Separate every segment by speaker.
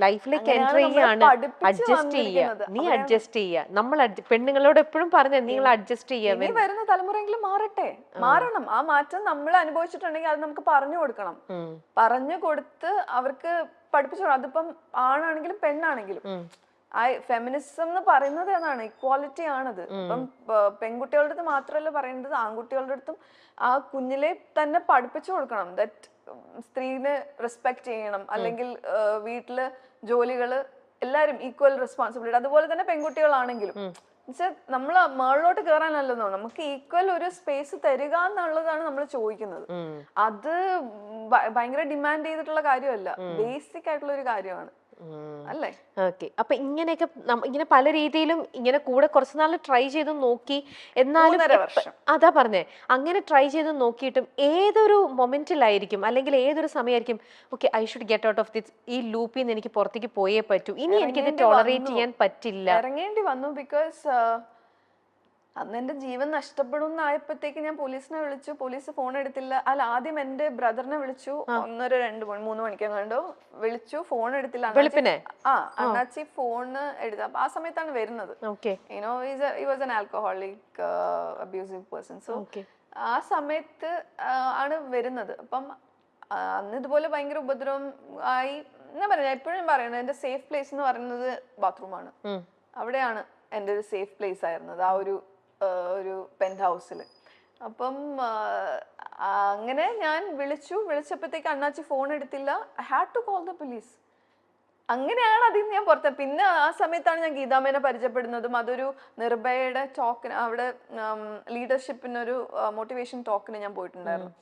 Speaker 1: ലൈഫിലേക്ക് എൻ്റർ ചെയ്യാണ്, അഡ്ജസ്റ്റ് ചെയ്യുക. നീ അഡ്ജസ്റ്റ് ചെയ്യുക. നമ്മൾ പെണ്ണുങ്ങളോട് എപ്പോഴും പറഞ്ഞ നിങ്ങൾ അഡ്ജസ്റ്റ് ചെയ്യുക.
Speaker 2: ഇനി വരുന്ന തലമുറയെങ്കിലും മാറട്ടെ, മാറണം. ആ മാറ്റം നമ്മൾ അനുഭവിച്ചിട്ടുണ്ടെങ്കിൽ അത് നമുക്ക് പറഞ്ഞു കൊടുക്കണം. പറഞ്ഞു കൊടുത്ത് അവർക്ക് പഠിപ്പിച്ചു. അതിപ്പം ആണാണെങ്കിലും പെണ്ണാണെങ്കിലും ഫെമിനിസം എന്ന് പറയുന്നത് എന്നാണ്, ഇക്വാലിറ്റി ആണത്. ഇപ്പം പെൺകുട്ടികളുടെ അടുത്ത് മാത്രമല്ല പറയേണ്ടത്, ആൺകുട്ടികളുടെ അടുത്തും ആ കുഞ്ഞിലെ തന്നെ പഠിപ്പിച്ചു കൊടുക്കണം. ദറ്റ് സ്ത്രീനെ റെസ്പെക്ട് ചെയ്യണം, അല്ലെങ്കിൽ വീട്ടില് ജോലികള് എല്ലാരും ഈക്വൽ റെസ്പോൺസിബിലിറ്റി. അതുപോലെ തന്നെ പെൺകുട്ടികളാണെങ്കിലും നമ്മൾ മേളിലോട്ട് കയറാനല്ലെന്നോ, നമുക്ക് ഈക്വൽ ഒരു സ്പേസ് തരിക എന്നുള്ളതാണ് നമ്മൾ ചോദിക്കുന്നത്. അത് ഭയങ്കര ഡിമാൻഡ് ചെയ്തിട്ടുള്ള കാര്യമല്ല, ബേസിക് ആയിട്ടുള്ള ഒരു കാര്യമാണ്. അല്ലേ?
Speaker 1: ഓക്കെ. അപ്പൊ ഇങ്ങനെയൊക്കെ ഇങ്ങനെ പല രീതിയിലും ഇങ്ങനെ കൂടെ കുറച്ച് നാൾ ട്രൈ ചെയ്ത് നോക്കി, എന്നാലും അതാ പറഞ്ഞേ, അങ്ങനെ ട്രൈ ചെയ്ത് നോക്കിയിട്ടും ഏതൊരു മൊമെന്റിലായിരിക്കും അല്ലെങ്കിൽ ഏതൊരു സമയമായിരിക്കും okay I should get out of this, ഈ ലൂപ്പിൽ നിന്ന് എനിക്ക് പുറത്തേക്ക് പോയേ പറ്റൂ, ഇനി എനിക്കിത് ടോളറേറ്റ് ചെയ്യാൻ പറ്റില്ല,
Speaker 2: ഇറങ്ങേണ്ടി വന്നു? ബിക്കോസ് അന്ന് എന്റെ ജീവൻ നഷ്ടപ്പെടും എന്നായപ്പോഴത്തേക്ക് ഞാൻ പോലീസിനെ വിളിച്ചു. പോലീസ് ഫോൺ എടുത്തില്ല. അല്ല, ആദ്യം എന്റെ ബ്രദറിനെ വിളിച്ചു. 1-2-3 മണിക്കോ വിളിച്ചു, ഫോൺ എടുത്തില്ല. അണ്ണാച്ചി ഫോണ് എടുത്ത ആ സമയത്താണ് വരുന്നത്. He was an alcoholic abusive person. So ആ സമയത്ത് ആണ് വരുന്നത്. അപ്പം അന്ന് ഇതുപോലെ ഭയങ്കര ഉപദ്രവം ആയി. ഞാൻ പറഞ്ഞു, എപ്പോഴും പറയുന്നത് എന്റെ സേഫ് പ്ലേസ് എന്ന് പറയുന്നത് ബാത്റൂമാണ്. അവിടെയാണ് എൻ്റെ ഒരു സേഫ് പ്ലേസ് ആയിരുന്നത്, ആ ഒരു പെന്റ് ഹൗസിൽ. അപ്പം അങ്ങനെ ഞാൻ വിളിച്ചപ്പോഴത്തേക്ക് അണ്ണാച്ചി ഫോൺ എടുത്തില്ല. I had to call the police. അങ്ങനെയാണ് അതിൽ നിന്ന് ഞാൻ പുറത്ത്. പിന്നെ ആ സമയത്താണ് ഞാൻ ഗീതാമേനെ പരിചയപ്പെടുന്നതും. അതൊരു നിർഭയയുടെ ടോക്കിന്, അവിടെ ലീഡർഷിപ്പിനൊരു മോട്ടിവേഷൻ ടോക്കിന് ഞാൻ പോയിട്ടുണ്ടായിരുന്നു.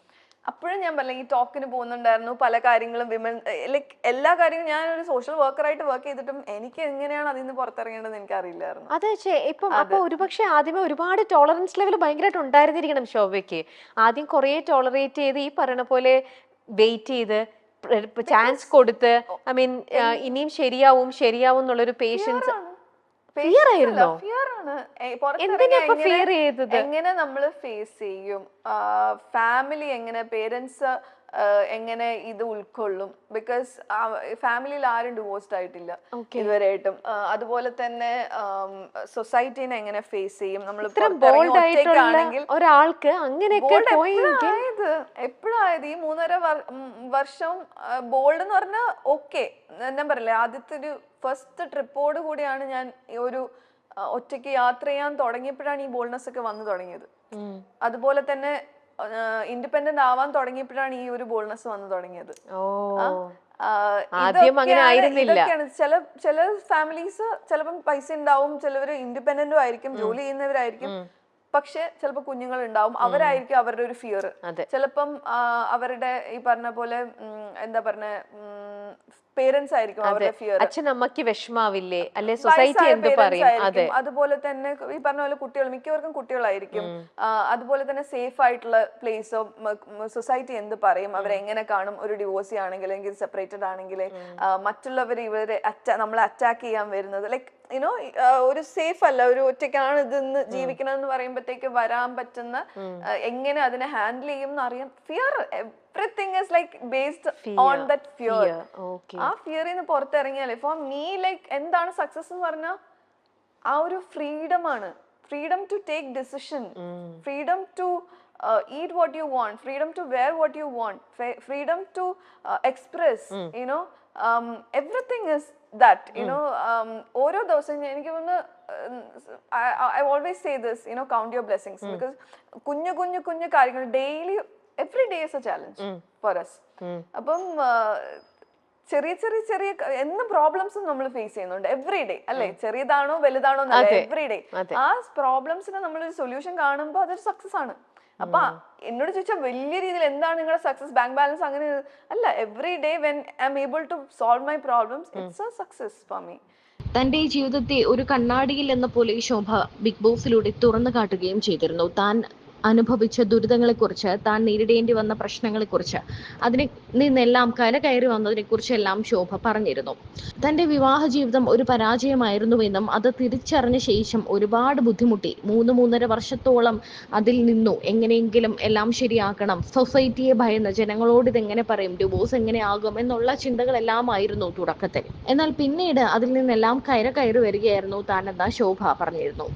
Speaker 2: അപ്പോഴും ഞാൻ പറഞ്ഞ ഈ ടോക്കിന് പോകുന്നുണ്ടായിരുന്നു. പല കാര്യങ്ങളും വിമൻ ലൈക്ക് എല്ലാ കാര്യങ്ങളും ഞാൻ ഒരു സോഷ്യൽ വർക്കറായിട്ട് വർക്ക് ചെയ്തിട്ടും എനിക്ക് എങ്ങനെയാണ് അതിൽ നിന്ന് പുറത്തിറങ്ങേണ്ടത് എനിക്ക് അറിയില്ലായിരുന്നു.
Speaker 1: അതെ. ഇപ്പം അപ്പൊ ഒരുപക്ഷെ ആദ്യമേ ഒരുപാട് ടോളറൻസ് ലെവൽ ഭയങ്കരമായിട്ട് ഉണ്ടായിരുന്നിരിക്കണം ശോഭയ്ക്ക്. ആദ്യം കുറെ ടോളറേറ്റ് ചെയ്ത് ഈ പറയണ പോലെ വെയിറ്റ് ചെയ്ത് ചാൻസ് കൊടുത്ത്, ഐ മീൻ ഇനിയും ശരിയാവും എന്നുള്ളൊരു പേഷ്യൻസ്.
Speaker 2: എങ്ങനെ നമ്മൾ ഫേസ് ചെയ്യും, ഫാമിലി എങ്ങനെ, പേരൻസ് എങ്ങനെ ഇത് ഉൾക്കൊള്ളും? ബിക്കോസ് ഫാമിലിയിൽ ആരും ഡിവോഴ്സ്ഡ് ആയിട്ടില്ല ഇതുവരെയായിട്ടും. അതുപോലെ തന്നെ സൊസൈറ്റീനെ എങ്ങനെ ഫേസ് ചെയ്യും? നമ്മൾ
Speaker 1: ഒരാൾക്ക് അങ്ങനെയൊക്കെ
Speaker 2: എപ്പോഴായത് ഈ 3.5 വർഷം ബോൾഡ് എന്ന് പറഞ്ഞാൽ ഓക്കെ. ഞാൻ പറയില്ലേ, ആദ്യത്തെ ഒരു ഫസ്റ്റ് ട്രിപ്പോട് കൂടിയാണ് ഞാൻ ഒരു ഒറ്റയ്ക്ക് യാത്ര ചെയ്യാൻ തുടങ്ങിയപ്പോഴാണ് ഈ ബോൾഡ്നെസ് ഒക്കെ വന്നു തുടങ്ങിയത്. അതുപോലെ തന്നെ ഇൻഡിപെൻഡന്റ് ആവാൻ തുടങ്ങിയപ്പോഴാണ് ഈ ഒരു ബോൾഡ്നെസ് വന്നു തുടങ്ങിയത്. ഇതൊക്കെയാണ് ചില ഫാമിലീസ് ചിലപ്പം പൈസ ഉണ്ടാവും, ചിലവര് ഇൻഡിപെൻഡന്റും ആയിരിക്കും, ജോലി ചെയ്യുന്നവരായിരിക്കും, പക്ഷെ ചിലപ്പോ കുഞ്ഞുങ്ങൾ ഉണ്ടാവും, അവരായിരിക്കും അവരുടെ ഒരു ഫിയർ. ചിലപ്പം അവരുടെ ഈ പറഞ്ഞ പോലെ എന്താ പറഞ്ഞ പേരൻസ് ആയിരിക്കും അവരുടെ ഫിയർ.
Speaker 1: അച്ഛനമ്മക്ക് വിഷമാവില്ലേ, അല്ലെ സൊസൈറ്റി എന്ത് പറയും.
Speaker 2: അതുപോലെ തന്നെ ഈ പറഞ്ഞ പോലെ കുട്ടികൾ, മിക്കവർക്കും കുട്ടികളായിരിക്കും. അതുപോലെ തന്നെ സേഫ് ആയിട്ടുള്ള പ്ലേസോ സൊസൈറ്റി എന്ത് പറയും, അവരെങ്ങനെ കാണും, ഒരു ഡിവോഴ്സി ആണെങ്കിൽ അല്ലെങ്കിൽ സെപ്പറേറ്റഡ് ആണെങ്കിൽ മറ്റുള്ളവർ ഇവരെ നമ്മളെ അറ്റാക്ക് ചെയ്യാൻ വരുന്നത്. ലൈക്ക് യുനോ ഒരു സേഫ് അല്ല, ഒരു ഒറ്റയ്ക്കാണ് ഇതെന്ന് ജീവിക്കണം എന്ന് പറയുമ്പോഴത്തേക്ക് വരാൻ പറ്റുന്ന എങ്ങനെ അതിനെ ഹാൻഡിൽ ചെയ്യും എന്ന് അറിയാം. Fear, everything is like based on that fear. ആ ഫിയറിൽ നിന്ന് പുറത്തിറങ്ങിയാലേ ഫോർ മീ ലൈക്ക് എന്താണ് സക്സസ് എന്ന് പറഞ്ഞാൽ ആ ഒരു ഫ്രീഡം ആണ്. Freedom to take decision, freedom to eat what you want, freedom to wear what you want, freedom to express, you know, everything is that, you know. ഓരോ ദിവസം എനിക്ക് ഒന്ന് I always say this, you know, count your blessings, because കുഞ്ഞു കാര്യങ്ങൾ daily every day is a challenge for us. അപ്പം ചെറിയ എന്നും പ്രോബ്ലംസും നമ്മൾ ഫേസ് ചെയ്യുന്നുണ്ട് എവറി ഡേ, അല്ലെ? ചെറിയതാണോ വലുതാണോ എന്നല്ല, എവറി ഡേ ആ പ്രോബ്ലംസിന് നമ്മളൊരു സൊല്യൂഷൻ കാണുമ്പോൾ അതൊരു സക്സസ് ആണ്. അപ്പൊ എന്നോട് ചോദിച്ചാൽ വലിയ രീതിയിൽ എന്താണ് നിങ്ങളുടെ സക്സസ്, ബാങ്ക് ബാലൻസ് അങ്ങനെ അല്ല. Every day when I am able to solve my problems, it's a success for me.
Speaker 3: തന്റെ ജീവിതത്തെ ഒരു കണ്ണാടിയിൽ എന്ന പോലെ ശോഭ ബിഗ് ബോസിലൂടെ തുറന്നു കാട്ടുകയും ചെയ്തിരുന്നു. താൻ അനുഭവിച്ച ദുരിതങ്ങളെക്കുറിച്ച്, താൻ നേരിടേണ്ടി വന്ന പ്രശ്നങ്ങളെക്കുറിച്ച്, അതിനെ നിന്നെല്ലാം കരകയറി വന്നതിനെക്കുറിച്ചെല്ലാം ശോഭ പറഞ്ഞിരുന്നു. തന്റെ വിവാഹ ജീവിതം ഒരു പരാജയമായിരുന്നുവെന്നും അത് തിരിച്ചറിഞ്ഞ ശേഷം ഒരുപാട് ബുദ്ധിമുട്ടി 3-3.5 വർഷത്തോളം അതിൽ നിന്നു. എങ്ങനെയെങ്കിലും എല്ലാം ശരിയാക്കണം, സൊസൈറ്റിയെ ഭയന്ന് ജനങ്ങളോട് ഇതെങ്ങനെ പറയും, ഡിവോഴ്സ് എങ്ങനെ ആകും എന്നുള്ള ചിന്തകളെല്ലാമായിരുന്നു തുടക്കത്തിൽ. എന്നാൽ പിന്നീട് അതിൽ നിന്നെല്ലാം കയറി വരികയായിരുന്നു താനെന്ന് ശോഭ പറഞ്ഞിരുന്നു.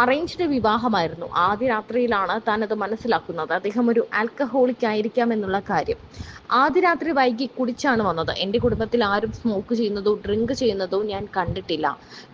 Speaker 3: അറേഞ്ച്ഡ് വിവാഹമായിരുന്നു. ആദ്യ രാത്രിയിലാണ് താൻ അത് മനസ്സിലാക്കുന്നത്, അദ്ദേഹം ഒരു ആൽക്കഹോളിക് ആയിരിക്കാം എന്നുള്ള കാര്യം. ആദ്യ രാത്രി വൈകി കുടിച്ചാണ് വന്നത്. എൻ്റെ കുടുംബത്തിൽ ആരും സ്മോക്ക് ചെയ്യുന്നതോ ഡ്രിങ്ക് ചെയ്യുന്നതോ ഞാൻ കണ്ടിട്ടില്ല.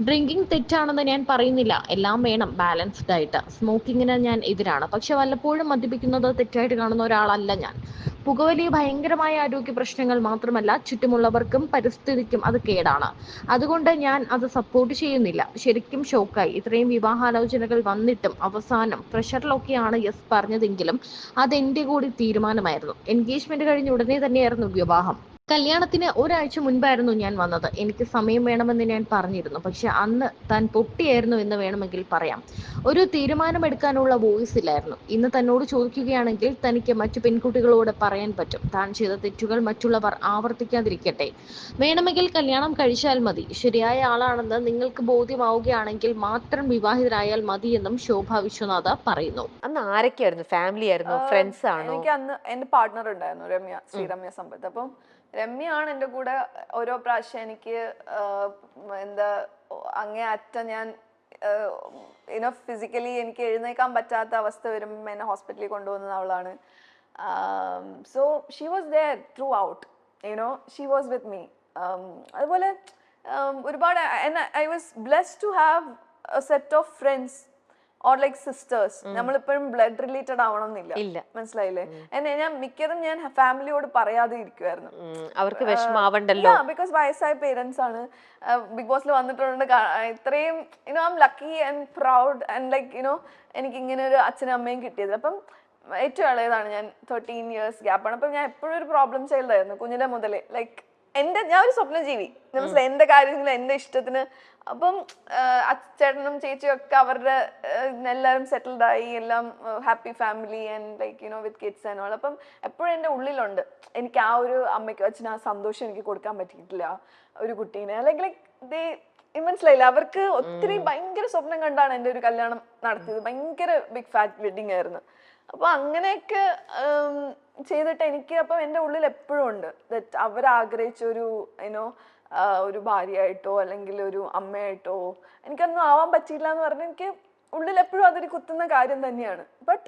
Speaker 3: ഡ്രിങ്കിങ് തെറ്റാണെന്ന് ഞാൻ പറയുന്നില്ല, എല്ലാം വേണം ബാലൻസ്ഡ് ആയിട്ട്. സ്മോക്കിങ്ങിന് ഞാൻ എതിരാണ്, പക്ഷെ വല്ലപ്പോഴും മദ്യപിക്കുന്നത് തെറ്റായിട്ട് കാണുന്ന ഒരാളല്ല ഞാൻ. പുകവലി ഭയങ്കരമായ ആരോഗ്യ പ്രശ്നങ്ങൾ മാത്രമല്ല, ചുറ്റുമുള്ളവർക്കും പരിസ്ഥിതിക്കും അത് കേടാണ്. അതുകൊണ്ട് ഞാൻ അത് സപ്പോർട്ട് ചെയ്യുന്നില്ല. ശരിക്കും ഷോക്കായി. ഇത്രയും വിവാഹാലോചനകൾ വന്നിട്ടും അവസാനം പ്രഷറിലൊക്കെയാണ് യെസ് പറഞ്ഞതെങ്കിലും അതെന്റെ കൂടി തീരുമാനമായിരുന്നു. എൻഗേജ്മെന്റ് കഴിഞ്ഞ ഉടനെ തന്നെയായിരുന്നു വിവാഹം. കല്യാണത്തിന് ഒരാഴ്ച മുൻപായിരുന്നു ഞാൻ വന്നത്. എനിക്ക് സമയം വേണമെന്ന് ഞാൻ പറഞ്ഞിരുന്നു, പക്ഷെ അന്ന് താൻ പൊട്ടിയായിരുന്നു എന്ന് വേണമെങ്കിൽ പറയാം. ഒരു തീരുമാനമെടുക്കാനുള്ള വോയിസ് ഇല്ലായിരുന്നു. ഇന്ന് തന്നോട് ചോദിക്കുകയാണെങ്കിൽ തനിക്ക് മറ്റു പെൺകുട്ടികളോട് പറയാൻ പറ്റും, താൻ ചെയ്ത തെറ്റുകൾ മറ്റുള്ളവർ ആവർത്തിക്കാതിരിക്കട്ടെ, വേണമെങ്കിൽ കല്യാണം കഴിച്ചാൽ മതി, ശരിയായ ആളാണെന്ന് നിങ്ങൾക്ക് ബോധ്യമാവുകയാണെങ്കിൽ മാത്രം വിവാഹിതരായാൽ മതിയെന്നും ശോഭ വിശ്വനാഥ് പറയുന്നു.
Speaker 1: അന്ന് ആരൊക്കെയായിരുന്നു? ഫാമിലി ആയിരുന്നോ, ഫ്രണ്ട്സ് ആണോ?
Speaker 2: എനിക്ക് അന്ന് എന്റെ പാർട്ട്ണർ ഉണ്ടായിരുന്നു, ശ്രീരമ്യ സമ്പത്ത്. അപ്പം രമ്യയാണ് എൻ്റെ കൂടെ ഓരോ പ്രാവശ്യം എനിക്ക് എന്താ അങ്ങേ അറ്റം ഞാൻ ഫിസിക്കലി എനിക്ക് എഴുന്നേക്കാൻ പറ്റാത്ത അവസ്ഥ വരുമ്പോൾ എന്നെ ഹോസ്പിറ്റലിൽ കൊണ്ടുപോകുന്നത് അവളാണ്. So she was there throughout, she was with me. അതുപോലെ ഒരുപാട് I was blessed to have a set of friends or like sisters. നമ്മളിപ്പോഴും ബ്ലഡ് റിലേറ്റഡ് ആവണമെന്നില്ല, മനസ്സിലായില്ലേ? ഞാൻ മിക്കതും ഞാൻ ഫാമിലിയോട് പറയാതെ ഇരിക്കുമായിരുന്നു,
Speaker 1: അവർക്ക് വിഷമാവണ്ടല്ലോ.
Speaker 2: ബിക്കോസ് വയസ്സായ പേരൻസ് ആണ്. ബിഗ് ബോസിൽ വന്നിട്ടുണ്ട്. ഇത്രയും I am lucky and proud and like എനിക്ക് ഇങ്ങനെ ഒരു അച്ഛനും അമ്മയും കിട്ടിയത്. അപ്പം ഏറ്റവും ഇളയതാണ് ഞാൻ, 13 years ഗ്യാപ്പാണ്. അപ്പം ഞാൻ എപ്പോഴും ഒരു പ്രോബ്ലം ചൈൽഡ് ആയിരുന്നു കുഞ്ഞിലെ മുതലേ. ലൈക്ക് ഞാൻ ഒരു സ്വപ്നജീവി, മനസ്സിലായി, എന്റെ കാര്യങ്ങൾ എന്റെ ഇഷ്ടത്തിന്. അപ്പം ചേട്ടനും ചേച്ചിയും ഒക്കെ അവരുടെ എല്ലാവരും സെറ്റിൽഡ് ആയി, എല്ലാം happy family and like with kids and all. അപ്പം എപ്പോഴും എൻ്റെ ഉള്ളിലുണ്ട് എനിക്ക് ആ ഒരു അമ്മയ്ക്ക് അച്ഛനും ആ സന്തോഷം എനിക്ക് കൊടുക്കാൻ പറ്റിയിട്ടില്ല ഒരു കുട്ടീനെ. അല്ലെങ്കിൽ ലൈക്ക് മനസ്സിലായില്ല, അവർക്ക് ഒത്തിരി ഭയങ്കര സ്വപ്നം കണ്ടാണ് എൻ്റെ ഒരു കല്യാണം നടത്തിയത്. ഭയങ്കര ബിഗ് ഫാറ്റ് വെഡിങ് ആയിരുന്നു. അപ്പൊ അങ്ങനെയൊക്കെ ചെയ്തിട്ട് എനിക്ക് അപ്പം എൻ്റെ ഉള്ളിൽ എപ്പോഴും ഉണ്ട് ദറ്റ് അവരാഗ്രഹിച്ച ഒരു ഭാര്യയായിട്ടോ അല്ലെങ്കിൽ ഒരു അമ്മയായിട്ടോ എനിക്കൊന്നും ആവാൻ പറ്റിയില്ല എന്ന് പറഞ്ഞാൽ എനിക്ക് ഉള്ളിൽ എപ്പോഴും അതൊരു കുത്തുന്ന കാര്യം തന്നെയാണ്. ബട്ട്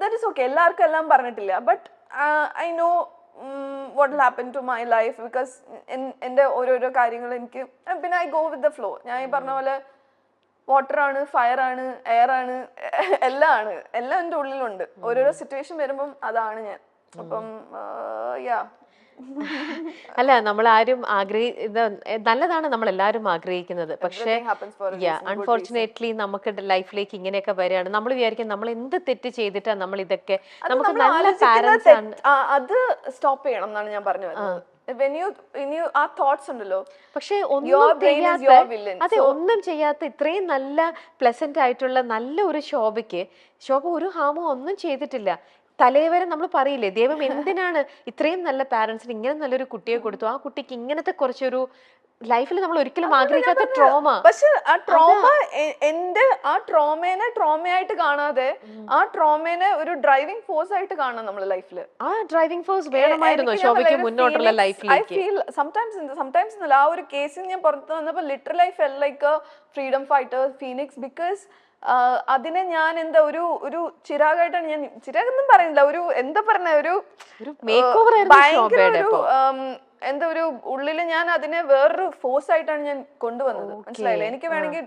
Speaker 2: ദാറ്റ് ഇസ് ഓക്കെ, എല്ലാവർക്കും എല്ലാം പറഞ്ഞിട്ടില്ല. But I know what will happen to my life because എൻ്റെ ഓരോരോ കാര്യങ്ങൾ എനിക്ക് പിന്നെ I go with the flow. ഞാൻ ഈ പറഞ്ഞ പോലെ വാട്ടർ ആണ്, ഫയർ ആണ്, എയർ ആണ്, എല്ലാം എൻ്റെ ഉള്ളിലുണ്ട്. ഓരോരോ സിറ്റുവേഷൻ വരുമ്പം അതാണ് ഞാൻ. അപ്പം
Speaker 1: അല്ല, നമ്മൾ ആരും നല്ലതാണ് നമ്മൾ എല്ലാവരും ആഗ്രഹിക്കുന്നത്. പക്ഷേ അൺഫോർച്ചുനേറ്റ്ലി നമുക്ക് ലൈഫിലേക്ക് ഇങ്ങനെയൊക്കെ വരികയാണ്. നമ്മൾ വിചാരിക്കും നമ്മൾ എന്ത് തെറ്റ് ചെയ്തിട്ടാണ് നമ്മൾ ഇതൊക്കെ. നമുക്ക് നല്ല പാരന്റ്സ് ആണ്.
Speaker 2: അത് സ്റ്റോപ്പ് ചെയ്യണം എന്നാണ് ഞാൻ പറഞ്ഞു വരുന്നത്. ആ തോട്ട്സ് ഉണ്ടല്ലോ,
Speaker 1: പക്ഷെ ഒന്നും ചെയ്യാത്ത ഇത്രയും നല്ല പ്ലസന്റ് ആയിട്ടുള്ള നല്ല ഒരു ശോഭ ഒരു ഹാമോ ഒന്നും ചെയ്തിട്ടില്ല. തലേവരെ നമ്മൾ പറയില്ലേ, ദൈവം എന്തിനാണ് ഇത്രയും നല്ല പാരന്റ്സിന് ഇങ്ങനെ നല്ലൊരു കുട്ടിയെ കൊടുത്തു, ആ കുട്ടിക്ക് ഇങ്ങനത്തെ കുറച്ചൊരു ലൈഫിൽ നമ്മൾ ഒരിക്കലും ആഗ്രഹിക്കാത്ത ട്രോമ.
Speaker 2: പക്ഷെ ആ ട്രോമ ആ ട്രോമേനെ ട്രോമയായിട്ട് കാണാതെ ആ ട്രോമേനെ ഒരു ഡ്രൈവിംഗ് ഫോഴ്സ് ആയിട്ട് കാണാം നമ്മുടെ ലൈഫിൽ.
Speaker 1: ആ ഡ്രൈവിംഗ് ഫോഴ്സ് വേണമായിരുന്നു ശോഭയ്ക്ക് മുന്നോട്ടുള്ള ലൈഫിലേക്ക്.
Speaker 2: സംടൈംസ് ആ ഒരു കേസിൽ ഞാൻ പുറത്ത് വന്നപ്പോ literally I fell like a freedom fighter phoenix. Because അതിനെ ഞാൻ എന്താ ഒരു ചിരാഗായിട്ടാണ് ഞാൻ, ചിരാഗൊന്നും പറയുന്നില്ല, ഒരു എന്താ പറഞ്ഞ ഒരു ഭയങ്കര ഒരു എന്താ ഒരു ഉള്ളില് ഞാൻ അതിനെ വേറൊരു ഫോഴ്സ് ആയിട്ടാണ് ഞാൻ കൊണ്ടുവന്നത്, മനസ്സിലായില്ലേ? എനിക്ക് വേണമെങ്കിൽ